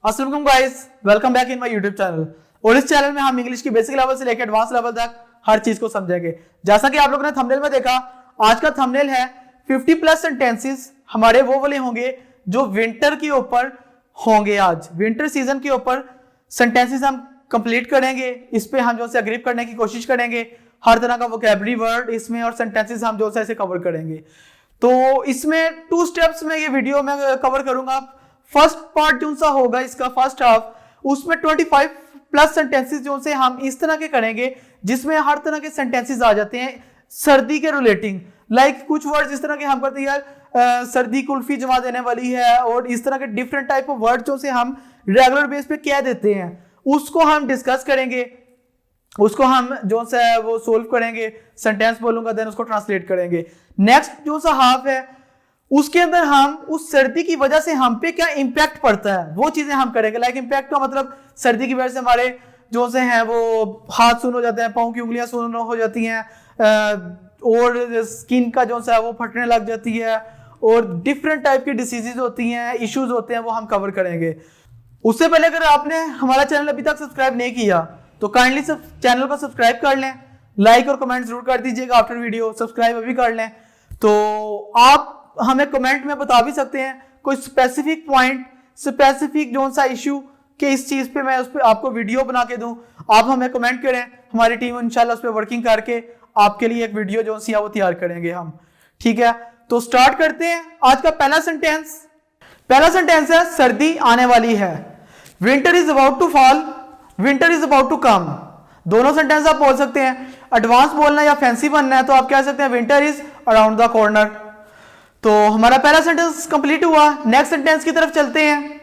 अस्सलाम वालेकुम guys, welcome back in my YouTube channel. और इस चैनल में हम इंग्लिश की बेसिक लेवल से लेकर एडवांस लेवल तक हर चीज को समझेंगे। जैसा कि आप लोगों ने थंबनेल में देखा, आज का थंबनेल है 50 प्लस सेंटेंसेस हमारे वो वाले होंगे जो विंटर के ऊपर होंगे। आज विंटर सीजन के ऊपर सेंटेंसेस हम कंप्लीट करेंगे। इस पे हम जो से अग्री करने की कोशिश करेंगे। हर तरह का वोकैबुलरी वर्ड इसमें और सेंटेंसेस हम जो से ऐसे कवर करेंगे। तो इसमें 2 स्टेप्स में ये वीडियो में कवर करूंगा। फर्स्ट पार्ट जो सा होगा इसका फर्स्ट हाफ, उसमें 25 प्लस सेंटेंसेस जो से हम इस तरह के करेंगे जिसमें हर तरह के सेंटेंसेस आ जाते हैं सर्दी के रिलेटिंग। लाइक कुछ वर्ड्स इस तरह के हम करते हैं यार, सर्दी कुल्फी जमा देने वाली है, और इस तरह के डिफरेंट टाइप ऑफ वर्ड जो से हम रेगुलर बेस पे कह देते हैं, उसको हम डिस्कस करेंगे। उसको हम जो सा वो सोल्व करेंगे, सेंटेंस बोलूंगा देन उसको ट्रांसलेट करेंगे। नेक्स्ट जो सा हाफ है उसके अंदर हम उस सर्दी की वजह से हम पे क्या इंपैक्ट पड़ता है वो चीजें हम करेंगे। लाइक इंपैक्ट का मतलब सर्दी की वजह से हमारे जो से हैं वो हाथ सुन हो जाते हैं, पाँव की उंगलियां सुन हो जाती हैं, और स्किन का जो सा है वो फटने लग जाती है, और डिफरेंट टाइप की डिसीजेज होती हैं, इश्यूज होते हैं, वो हम कवर करेंगे। उससे पहले अगर आपने हमारा चैनल अभी तक सब्सक्राइब नहीं किया तो काइंडली चैनल को सब्सक्राइब कर लें, लाइक और कमेंट जरूर कर दीजिएगा आफ्टर वीडियो। सब्सक्राइब अभी कर लें। तो आप हमें कमेंट में बता भी सकते हैं कोई स्पेसिफिक पॉइंट, स्पेसिफिक जो सा इश्यू कि इस चीज पे मैं उस पर आपको वीडियो बना के दूं। आप हमें कमेंट करें, हमारी टीम इंशाल्लाह उस पर वर्किंग करके आपके लिए एक वीडियो जो सी वो तैयार करेंगे हम। ठीक है, तो स्टार्ट करते हैं। आज का पहला सेंटेंस है सर्दी आने वाली है। Winter is about to fall, winter is about to come. दोनों सेंटेंस आप बोल सकते हैं। एडवांस बोलना है या फैंसी बनना है तो आप कह सकते हैं winter is around the corner. तो हमारा पहला सेंटेंस कंप्लीट हुआ। नेक्स्ट सेंटेंस की तरफ चलते हैं।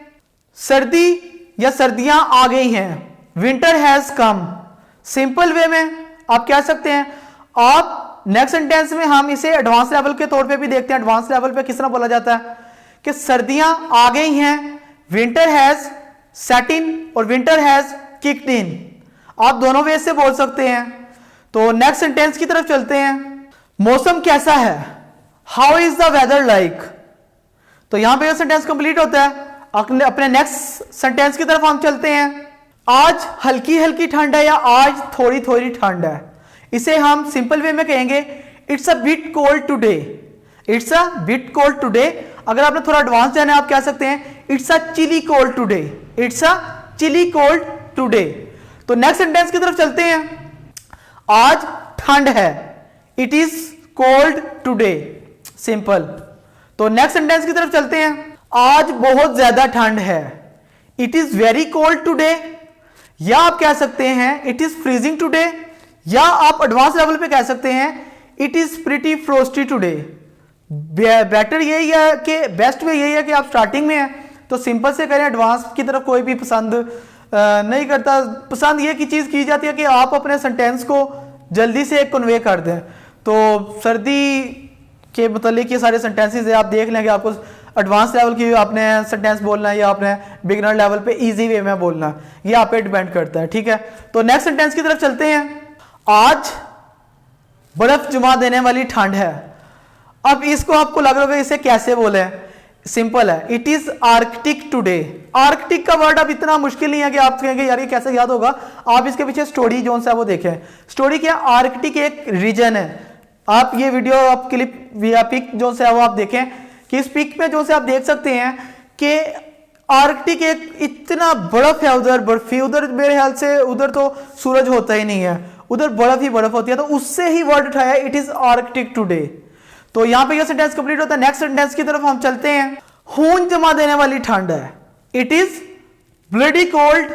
सर्दी या सर्दियां आ गई हैं, winter has come. Simple way में आप कह सकते हैं। आप नेक्स्ट सेंटेंस में हम इसे एडवांस लेवल के तौर पे भी देखते हैं। एडवांस लेवल पे किस तरह बोला जाता है कि सर्दियां आ गई हैं, विंटर हैज सेट इन और विंटर हैज किक्ड इन। आप दोनों वे से बोल सकते हैं। तो नेक्स्ट सेंटेंस की तरफ चलते हैं। मौसम कैसा है, how is the weather like. तो यहां पे सेंटेंस कंप्लीट होता है। अपने नेक्स्ट सेंटेंस की तरफ हम चलते हैं। आज हल्की हल्की ठंड है या आज थोड़ी थोड़ी ठंड है। इसे हम सिंपल वे में कहेंगे it's a bit cold today. It's a bit cold today. अगर आपने थोड़ा एडवांस जाना है आप कह सकते हैं it's a chilly cold today. It's a chilly cold today. तो नेक्स्ट सेंटेंस की तरफ चलते हैं। आज ठंड है, it is cold today. Simple. तो नेक्स्ट सेंटेंस की तरफ चलते हैं। आज बहुत ज्यादा ठंड है, it is very cold today. या आप कह सकते हैं इट इज फ्रीजिंग टुडे, या आप एडवांस लेवल पे कह सकते हैं it is pretty frosty today. Better यही है कि बेस्ट वे यही है कि आप स्टार्टिंग में हैं तो सिंपल से करें। एडवांस की तरफ कोई भी पसंद नहीं करता। पसंद ये की चीज की जाती है कि आप अपने सेंटेंस को जल्दी से कन्वे कर दें। तो सर्दी के मतलब ये सारे सेंटेंसेस है, आप देख लेंगे आपको एडवांस लेवल की आपने सेंटेंस बोलना है या आपने बिगिनर लेवल पे इजी वे में बोलना है, ये आप पे डिपेंड करता है। ठीक है, तो नेक्स्ट सेंटेंस की तरफ चलते हैं। आज बर्फ जमा देने वाली ठंड है। अब इसको आपको लग रहा है इसे कैसे बोले। सिंपल है, it is Arctic today. Arctic का वर्ड अब इतना मुश्किल नहीं है कि आप कहेंगे यार ये कैसे याद होगा। आप इसके पीछे स्टोरी जो सा वो देखें। स्टोरी क्या, आर्कटिक एक रीजन है। आप ये वीडियो आप क्लिप या पिक जो से वो आप देखें कि इस पिक में जो से आप देख सकते हैं कि आर्कटिक एक इतना बर्फ है, उधर बर्फी, उधर मेरे ख्याल से उधर तो सूरज होता ही नहीं है, उधर बर्फ ही बर्फ होती है। तो उससे ही वर्ड उठाया इट इज आर्कटिक टुडे। तो यहां पे ये सेंटेंस कंप्लीट होता है। नेक्स्ट सेंटेंस की तरफ हम चलते हैं। खून जमा देने वाली ठंड है, इट इज ब्लडी कोल्ड।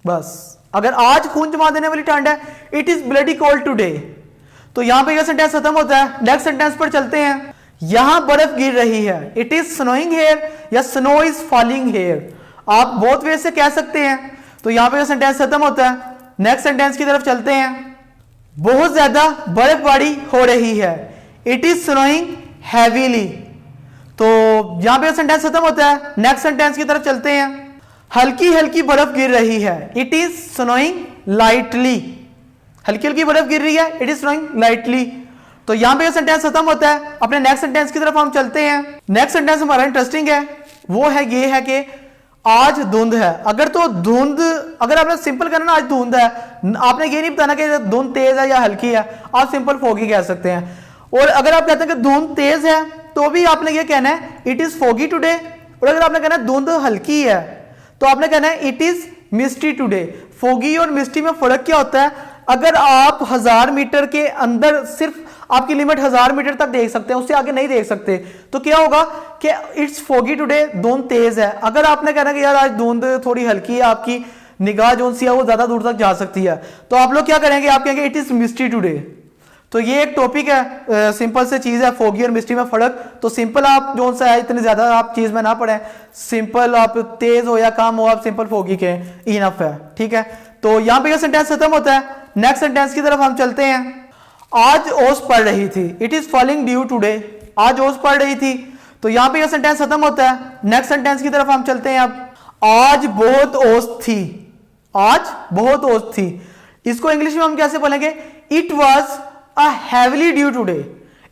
बस अगर आज खून जमा देने वाली ठंड है, it is bloody cold today. तो यहां पे ये सेंटेंस खत्म होता है। नेक्स्ट सेंटेंस पर चलते हैं। यहां बर्फ गिर रही है, इट इज स्नोइंग हेयर या स्नो इज फॉलिंग हेयर। आप बहुत वे से कह सकते हैं। तो यहां पे ये सेंटेंस खत्म होता है। नेक्स्ट सेंटेंस की तरफ चलते हैं। बहुत ज्यादा बर्फबारी हो रही है, इट इज स्नोइंग हैवीली। तो यहां पे सेंटेंस खत्म होता है। नेक्स्ट सेंटेंस की तरफ चलते हैं। हल्की हल्की बर्फ गिर रही है, इट इज स्नोइंग लाइटली। हल्की हल्की बर्फ गिर रही है, इट इज स्नोइंग लाइटली। तो यहां पे सेंटेंस खत्म होता है। अपने नेक्स्ट सेंटेंस की तरफ हम चलते हैं। नेक्स्ट सेंटेंस हमारा इंटरेस्टिंग है। वो है ये है कि आज धुंध है। अगर तो धुंध, अगर आपने सिंपल करना ना आज धुंध है, आपने ये नहीं बताना कि धुंध तेज है या हल्की है, आप सिंपल फोगी कह सकते हैं। और अगर आप कहते हैं कि धुंध तेज है तो भी आपने ये कहना है इट इज फोगी टुडे। और अगर आपने कहना है धुंध हल्की है तो आपने कहना है it is misty today. Foggy और मिस्टी में फर्क क्या होता है? अगर आप 1000 मीटर के अंदर सिर्फ आपकी लिमिट 1000 मीटर तक देख सकते हैं, उससे आगे नहीं देख सकते, तो क्या होगा कि इट्स फोगी टुडे, धुंध तेज है। अगर आपने कहना कि यार आज धुंध थोड़ी हल्की है, आपकी निगाह जो सी है वो ज्यादा दूर तक जा सकती है, तो आप लोग क्या करेंगे? आप कहेंगे इट इज मिस्टी टुडे। तो ये एक टॉपिक है, सिंपल से चीज है, फोगी और मिस्टी में फर्क। तो सिंपल आप जो सा है इतनी ज्यादा आप चीज में ना पढ़े, सिंपल आप तेज हो या कम हो आप सिंपल फोगी के इनफ है, ठीक है। तो यहाँ पे ये सेंटेंस खत्म होता है। नेक्स्ट सेंटेंस की तरफ हम चलते हैं। आज ओस पड़ रही थी, it is falling due today. आज ओस पड़ रही थी, तो यहाँ पे ये सेंटेंस खत्म होता है। नेक्स्ट सेंटेंस की तरफ हम चलते हैं। अब आज बहुत ओस थी, आज बहुत ओस थी, इसको इंग्लिश में हम कैसे बोलेंगे? It was a heavily due today,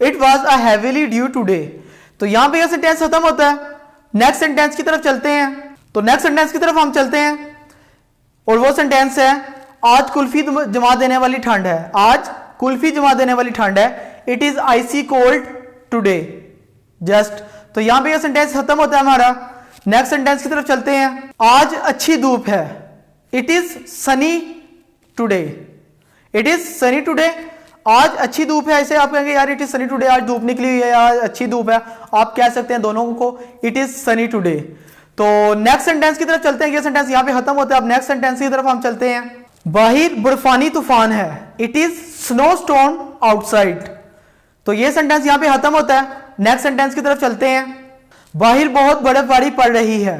it was a heavily due today. तो यहां पे यह सेंटेंस खत्म होता है। नेक्स्ट सेंटेंस की तरफ चलते हैं। तो नेक्स्ट सेंटेंस की तरफ हम चलते हैं और वो सेंटेंस है आज कुल्फी जमा देने वाली ठंड है, आज कुल्फी जमा देने वाली ठंड है, it is icy cold today just. तो यहां पे यह सेंटेंस खत्म होता है हमारा। नेक्स्ट सेंटेंस की तरफ चलते हैं। आज अच्छी धूप है, it is Sunny today, it is Sunny today. आज अच्छी धूप है, ऐसे आप कहेंगे यार इट इज सनी टुडे, आज धूप निकली हुई है, आज अच्छी धूप है, आप कह सकते हैं दोनों को इट इज सनी टुडे। तो नेक्स्ट सेंटेंस की तरफ चलते हैं। ये सेंटेंस यहां पे खत्म होता है। अब नेक्स्ट सेंटेंस की तरफ हम चलते हैं। बाहर बर्फानी तूफान है, it is snow storm outside. तो ये सेंटेंस यहां पे खत्म होता है। नेक्स्ट सेंटेंस की तरफ चलते हैं। बाहर बहुत बर्फबारी पड़ रही है,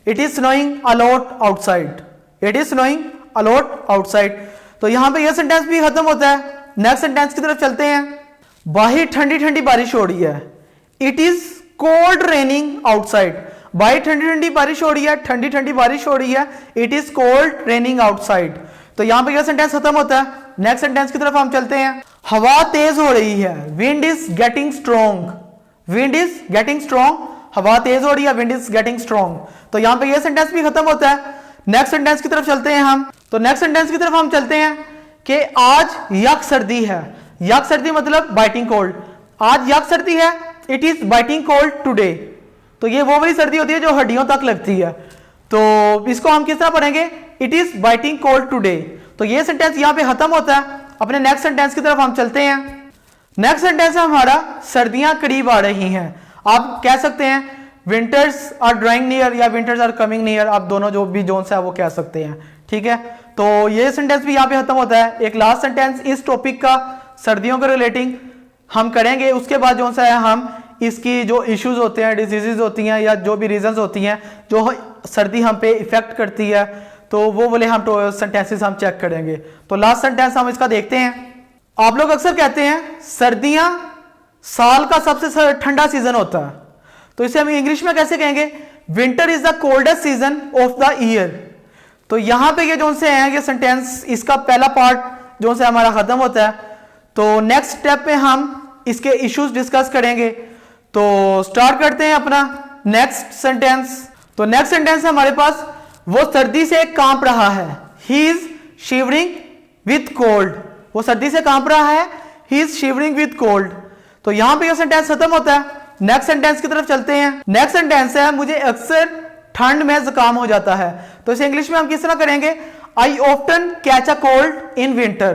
it is snowing a lot outside, it is snowing a lot outside. तो यहां पे यह सेंटेंस भी खत्म होता है। नेक्स्ट सेंटेंस की तरफ चलते हैं। बाहर ठंडी ठंडी बारिश हो रही है, it is cold raining outside. बाहर ठंडी ठंडी बारिश हो रही है, ठंडी ठंडी बारिश हो रही है, it is cold raining outside. तो यहां पे यह सेंटेंस खत्म होता है। नेक्स्ट सेंटेंस की तरफ हम चलते हैं। हवा तेज हो रही है, wind is getting strong, wind is getting strong. हवा तेज हो रही है, विंड इज गेटिंग स्ट्रॉन्ग। तो यहां पे यह सेंटेंस भी खत्म होता है। नेक्स्ट सेंटेंस की तरफ चलते हैं हम। तो नेक्स्ट सेंटेंस की तरफ हम चलते हैं कि आज यक सर्दी है, यक सर्दी मतलब बाइटिंग कोल्ड। आज यक सर्दी है, it is biting cold today. तो ये वो वाली सर्दी होती है जो हड्डियों तक लगती है। तो इसको हम किस तरह पढ़ेंगे? It is biting cold today. तो ये सेंटेंस यहां पे खत्म होता है। अपने नेक्स्ट सेंटेंस की तरफ हम चलते हैं। नेक्स्ट सेंटेंस है हमारा सर्दियां करीब आ रही हैं। आप कह सकते हैं विंटर्स आर ड्राइंग नियर या विंटर्स आर कमिंग नियर, आप दोनों जो भी जोन से है वो कह सकते हैं, ठीक है। तो ये सेंटेंस भी यहाँ पे खत्म होता है। एक लास्ट सेंटेंस इस टॉपिक का सर्दियों के रिलेटिंग हम करेंगे। उसके बाद जो सा है हम इसकी जो इश्यूज होते हैं, डिजीजेज होती हैं या जो भी रीजंस होती हैं जो सर्दी हम पे इफेक्ट करती है, तो वो बोले हम सेंटेंसेस हम चेक करेंगे। तो लास्ट सेंटेंस हम इसका देखते हैं। आप लोग अक्सर कहते हैं सर्दियां साल का सबसे ठंडा सीजन होता है, तो इसे हम इंग्लिश में कैसे कहेंगे? Winter is the coldest season of the year. तो यहां पे ये जो से हैं ये सेंटेंस, इसका पहला पार्ट जो से हमारा खत्म होता है। तो नेक्स्ट स्टेप पे हम इसके इश्यूज डिस्कस करेंगे। तो स्टार्ट करते हैं अपना नेक्स्ट सेंटेंस। तो नेक्स्ट सेंटेंस है हमारे पास, वो सर्दी से कांप रहा है, he is shivering with cold. वो सर्दी से कांप रहा है, he is shivering with cold. तो यहां पे ये सेंटेंस खत्म होता है। नेक्स्ट सेंटेंस की तरफ चलते हैं। नेक्स्ट सेंटेंस है मुझे अक्सर ठंड में जुकाम हो जाता है। तो इसे इंग्लिश में हम किस तरह करेंगे? आई often catch a cold in winter.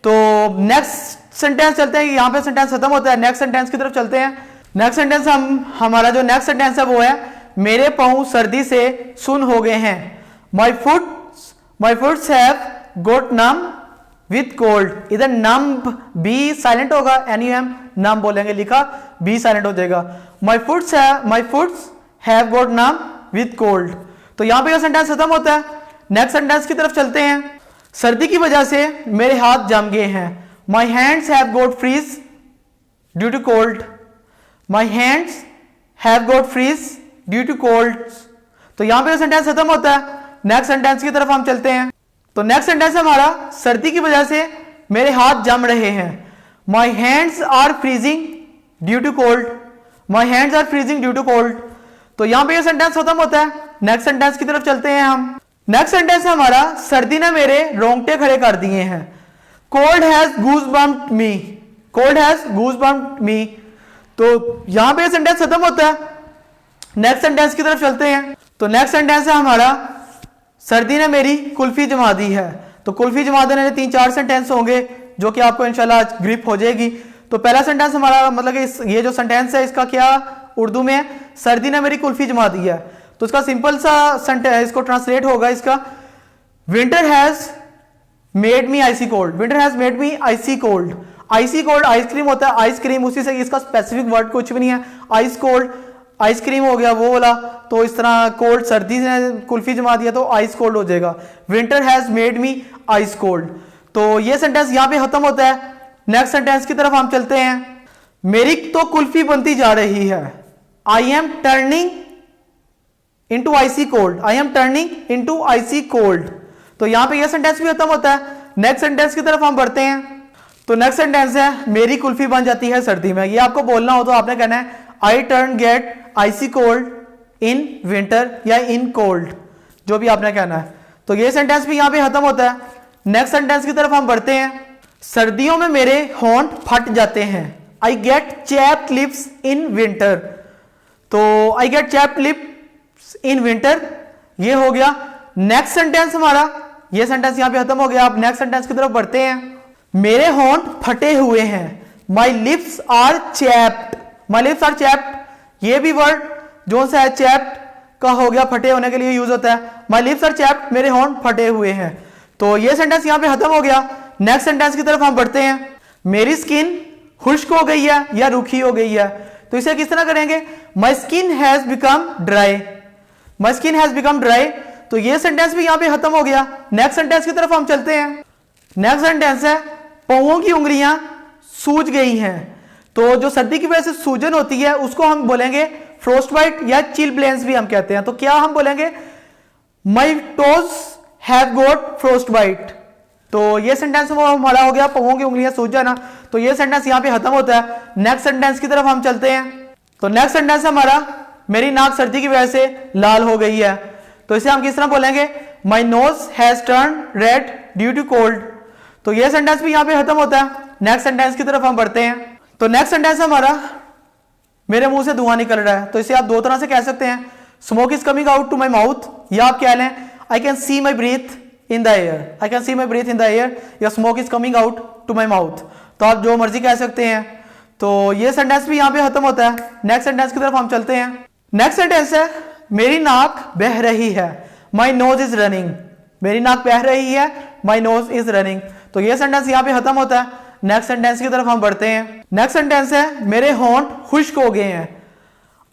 तो नेक्स्ट सेंटेंस चलते हैं, यहां पे सेंटेंस खत्म होता है। नेक्स्ट सेंटेंस की तरफ चलते हैं। नेक्स्ट सेंटेंस हमारा जो नेक्स्ट सेंटेंस है वो है मेरे पांव सर्दी से सुन हो गए हैं, my foots have got numb with cold. इधर नम्ब बी साइलेंट होगा, NUM नम बोलेंगे, लिखा बी साइलेंट हो जाएगा। My foots have got numb with cold. तो यहां पे यह सेंटेंस खत्म होता है। नेक्स्ट सेंटेंस की तरफ चलते हैं। सर्दी की वजह से मेरे हाथ जम गए हैं, my hands have got freeze due to cold, my hands have got freeze due to cold. तो यहां पे सेंटेंस खत्म होता है। नेक्स्ट सेंटेंस की तरफ हम चलते हैं। तो नेक्स्ट सेंटेंस हमारा सर्दी की वजह से मेरे हाथ जम रहे हैं, my hands are freezing due to cold, my hands are freezing due to cold. तो यहां पे ये सेंटेंस खत्म होता है। नेक्स्ट सेंटेंस की तरफ चलते हैं हम। नेक्स्ट सेंटेंस है हमारा, सर्दी ने मेरे रोंगटे खड़े कर दिए हैं। Cold has goose bumped me, cold has goose bumped me. तो यहां पे सेंटेंस खत्म होता है। नेक्स्ट सेंटेंस की तरफ चलते हैं। तो नेक्स्ट सेंटेंस है हमारा, सर्दी ने मेरी कुल्फी जमा दी है। तो कुल्फी जमा देने के 3-4 सेंटेंस होंगे जो कि आपको इंशाल्लाह ग्रिप हो जाएगी। तो पहला सेंटेंस हमारा मतलब कि ये जो सेंटेंस है इसका क्या उर्दू में है, सर्दी ने मेरी कुल्फी जमा दी है। तो इसका सिंपल सा सेंटेंस इसको ट्रांसलेट होगा इसका, winter has made me icy cold, winter has made me icy cold. Icy cold ice cream होता है, आइसक्रीम उसी से, इसका स्पेसिफिक वर्ड कुछ भी नहीं है। आइस कोल्ड आइसक्रीम हो गया वो वाला, तो इस तरह कोल्ड सर्दी ने कुल्फी जमा दिया तो आइस कोल्ड हो जाएगा। Winter has made me ice cold. तो ये सेंटेंस यहां पे खत्म होता है। नेक्स्ट सेंटेंस की तरफ हम चलते हैं। मेरी तो कुल्फी बनती जा रही है, I am turning into icy cold, I am turning into icy cold. तो यहां पे ये सेंटेंस भी खत्म होता है। नेक्स्ट सेंटेंस की तरफ हम बढ़ते हैं। तो नेक्स्ट सेंटेंस है, मेरी कुल्फी बन जाती है सर्दी में। ये आपको बोलना हो तो आपने कहना है, I turn get icy cold in winter या इन कोल्ड, जो भी आपने कहना है। तो ये सेंटेंस भी यहां पे खत्म होता है। नेक्स्ट सेंटेंस की तरफ हम बढ़ते हैं। सर्दियों में मेरे होंठ फट जाते हैं, I get chapped lips in winter. तो I get chapped lips in winter ये हो गया। नेक्स्ट सेंटेंस हमारा, ये सेंटेंस यहां पे खत्म हो गया। आप नेक्स्ट सेंटेंस की तरफ बढ़ते हैं। मेरे होंठ फटे हुए हैं, my lips are chapped, my lips are chapped. ये भी वर्ड जो सा है चैप्ड का हो गया, फटे होने के लिए यूज होता है। माई लिप्स आर चैप्ड, मेरे होंठ फटे हुए हैं। तो ये सेंटेंस यहां पे खत्म हो गया। नेक्स्ट सेंटेंस की तरफ हम बढ़ते हैं। मेरी स्किन खुश्क हो गई है या रूखी हो गई है। तो इसे किस तरह करेंगे, my skin has become dry, my skin has become dry. तो ये सेंटेंस भी यहां पे खत्म हो गया। नेक्स्ट सेंटेंस की तरफ हम चलते हैं। नेक्स्ट सेंटेंस है, पांवों की उंगलियां सूज गई हैं। तो जो सर्दी की वजह से सूजन होती है उसको हम बोलेंगे फ्रोस्ट बाइट या चिल ब्लेंस भी हम कहते हैं। तो क्या हम बोलेंगे, my toes have got frostbite. तो ये सेंटेंस हमारा हो गया, पांवों की उंगलियां सूज जाना। तो ये सेंटेंस यहां पे खत्म होता है। नेक्स्ट सेंटेंस की तरफ हम चलते हैं। तो नेक्स्ट सेंटेंस हमारा, मेरी नाक सर्दी की वजह से लाल हो गई है। तो इसे हम किस तरह बोलेंगे, my nose has turn red due to cold. तो ये सेंटेंस भी यहां पे खत्म होता है। नेक्स्ट सेंटेंस की तरफ हम बढ़ते हैं। तो नेक्स्ट सेंटेंस हमारा, मेरे मुंह से धुआं निकल रहा है। तो इसे आप दो तरह से कह सकते हैं, smoke is coming out to my mouth, या आप कह लें I can see my breath in the air, I can see my breath in the air, या smoke is coming out to my mouth. तो आप जो मर्जी कह सकते हैं। तो ये सेंटेंस भी यहां पे खत्म होता है। नेक्स्ट सेंटेंस की तरफ हम चलते हैं। नेक्स्ट सेंटेंस है, मेरी नाक बह रही है, माई नोज इज रनिंग, मेरी नाक बह रही है, माई नोज इज रनिंग। तो ये सेंटेंस यहां पे खत्म होता है। नेक्स्ट सेंटेंस की तरफ हम बढ़ते हैं। नेक्स्ट सेंटेंस है, मेरे होंठ खुश्क हो गए हैं,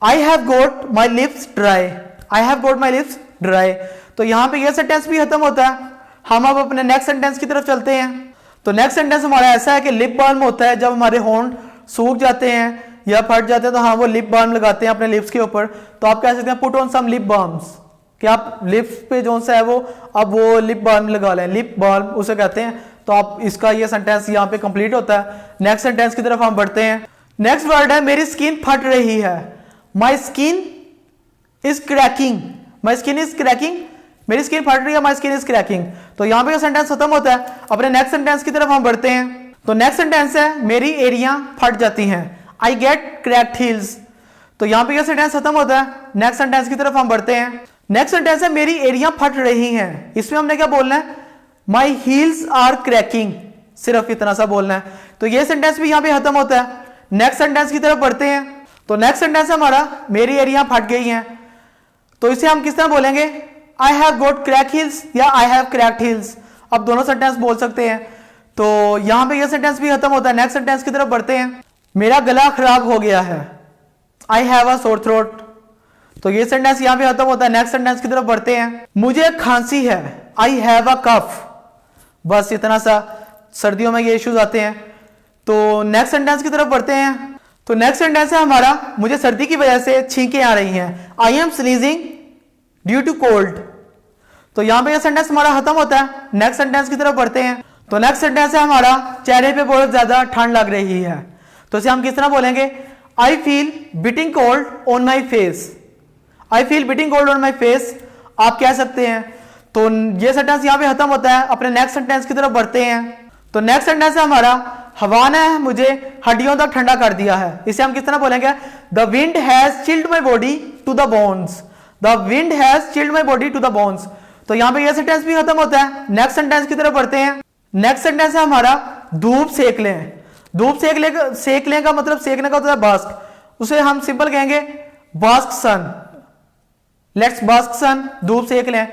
I have got my lips dry, I have got my lips dry. तो यहां पे ये सेंटेंस भी खत्म होता है। हम अब अपने नेक्स्ट सेंटेंस की तरफ चलते हैं। तो नेक्स्ट सेंटेंस हमारा ऐसा है कि लिप बाल्म होता है जब हमारे होंठ सूख जाते हैं या फट जाते हैं, तो हाँ वो लिप बाल्म लगाते हैं अपने लिप्स के ऊपर। तो आप कह सकते हैं पुट ऑन सम लिप बाल्म्स, कि आप लिप्स पे जो सा है वो अब वो लिप बाल्म लगा लें, लिप बाल्म उसे कहते हैं। तो आप इसका ये सेंटेंस यहाँ पे कंप्लीट होता है। नेक्स्ट सेंटेंस की तरफ हम बढ़ते हैं। नेक्स्ट वर्ड है, मेरी स्किन फट रही है, my skin is cracking, my skin is cracking, मेरी स्किन फट रही है, माई स्किन इज क्रैकिंग। तो यहाँ पे ये सेंटेंस खत्म होता है। अपने नेक्स्ट सेंटेंस की तरफ हम बढ़ते हैं। तो नेक्स्ट सेंटेंस है, मेरी एड़ियां फट जाती हैं, आई गेट क्रैक्ड हील्स। तो यहाँ पे ये सेंटेंस खत्म होता है। नेक्स्ट सेंटेंस की तरफ हम बढ़ते हैं। नेक्स्ट सेंटेंस है, मेरी एड़ियां फट रही हैं। इसमें हमने क्या बोलना है, माई हील्स आर क्रैकिंग, सिर्फ इतना सा बोलना है। तो ये सेंटेंस भी यहाँ पे खत्म होता है। नेक्स्ट सेंटेंस की तरफ बढ़ते हैं। तो नेक्स्ट सेंटेंस हमारा, मेरी एड़ियां फट गई हैं। तो इसे हम किस तरह बोलेंगे, I have got crack heels या आई हैव क्रैक्ड हील्स। अब दोनों सेंटेंस बोल सकते हैं। तो यहां पे ये सेंटेंस भी खत्म होता है। नेक्स्ट सेंटेंस की तरफ बढ़ते हैं। मेरा गला खराब हो गया है, I have a sore throat. तो ये सेंटेंस यहां पे खत्म होता है। नेक्स्ट सेंटेंस की तरफ बढ़ते हैं। मुझे खांसी है, आई हैव अ कफ। बस इतना सा, सर्दियों में ये इश्यूज आते हैं। तो नेक्स्ट सेंटेंस की तरफ बढ़ते हैं। तो नेक्स्ट सेंटेंस है हमारा, मुझे सर्दी की वजह से छींकें आ रही हैं, I am sneezing due to cold. तो यहां पे ये सेंटेंस हमारा खत्म होता है। नेक्स्ट सेंटेंस की तरफ बढ़ते हैं। तो नेक्स्ट सेंटेंस है हमारा, चेहरे पे बहुत ज्यादा ठंड लग रही है। तो इसे हम किस तरह बोलेंगे, I feel beating cold on my face, I feel beating cold on my face, आप कह सकते हैं। तो ये सेंटेंस यहाँ पे खत्म होता है। अपने नेक्स्ट सेंटेंस की तरफ बढ़ते हैं। तो नेक्स्ट सेंटेंस है हमारा, हवा ने मुझे हड्डियों तक ठंडा कर दिया है। इसे हम किस तरह बोलेंगे, the wind has chilled my body to the bones, the wind has chilled my body to the bones. तो यहाँ पे ये सेंटेंस भी खत्म होता है। नेक्स्ट सेंटेंस की तरफ बढ़ते हैं। नेक्स्ट सेंटेंस है हमारा, धूप सेक लें। धूप सेक लें का मतलब सेकने का होता है बास्क, उसे हम सिंपल कहेंगे बास्क सन, लेट्स बास्क सन, धूप सेक लें।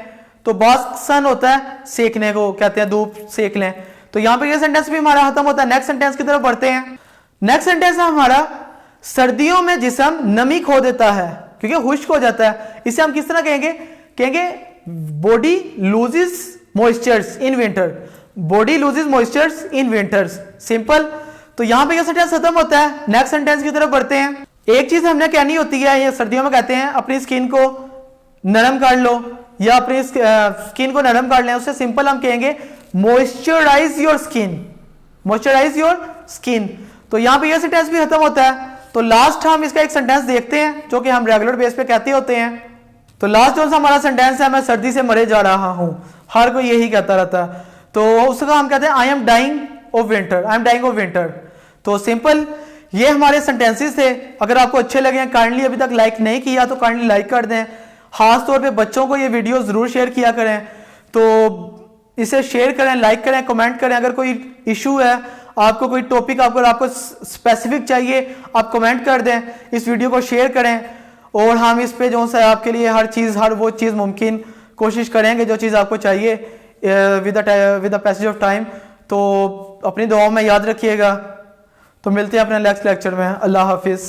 तो बास्क सन होता है सेकने को कहते हैं, धूप सेक लें। तो यहां पे ये सेंटेंस भी हमारा खत्म होता है। नेक्स्ट सेंटेंस की तरफ बढ़ते हैं। नेक्स्ट सेंटेंस है हमारा, सर्दियों में जिस्म नमी खो देता है क्योंकि खुश्क हो जाता है। इसे हम किस तरह कहेंगे, कहेंगे body loses moistures in winter, body loses moistures in winters, simple. तो यहां पे ये सेंटेंस खत्म होता है। नेक्स्ट सेंटेंस की तरफ बढ़ते हैं। एक चीज हमने कहनी होती है, ये सर्दियों में कहते हैं अपनी स्किन को नरम कर लो या अपनी स्किन को नरम कर लें, उससे सिंपल हम कहेंगे moisturise your skin, moisturise your skin. तो यहां पे ये सेंटेंस भी खत्म होता है। तो लास्ट हम इसका एक सेंटेंस देखते हैं जो कि हम रेगुलर बेस पे कहते होते हैं। तो लास्ट जो हमारा सेंटेंस है, मैं सर्दी से मरे जा रहा हूं, हर कोई यही कहता रहता है। तो उसका हम कहते हैं I am dying of winter, I am dying of winter. तो सिंपल ये हमारे सेंटेंसेस थे। अगर आपको अच्छे लगे, काइंडली अभी तक लाइक नहीं किया तो काइंडली लाइक कर दें। खास तौर पे बच्चों को ये वीडियो जरूर शेयर किया करें। तो इसे शेयर करें, लाइक करें, कमेंट करें। अगर कोई इशू है, आपको कोई टॉपिक आपको स्पेसिफिक चाहिए, आप कमेंट कर दें, इस वीडियो को शेयर करें। और हम इस पे जो है आपके लिए हर वो चीज़ मुमकिन कोशिश करेंगे जो चीज़ आपको चाहिए with the passage of time. तो अपनी दुआओं में याद रखिएगा। तो मिलते हैं अपने नेक्स्ट लेक्चर में। अल्लाह हाफिज़।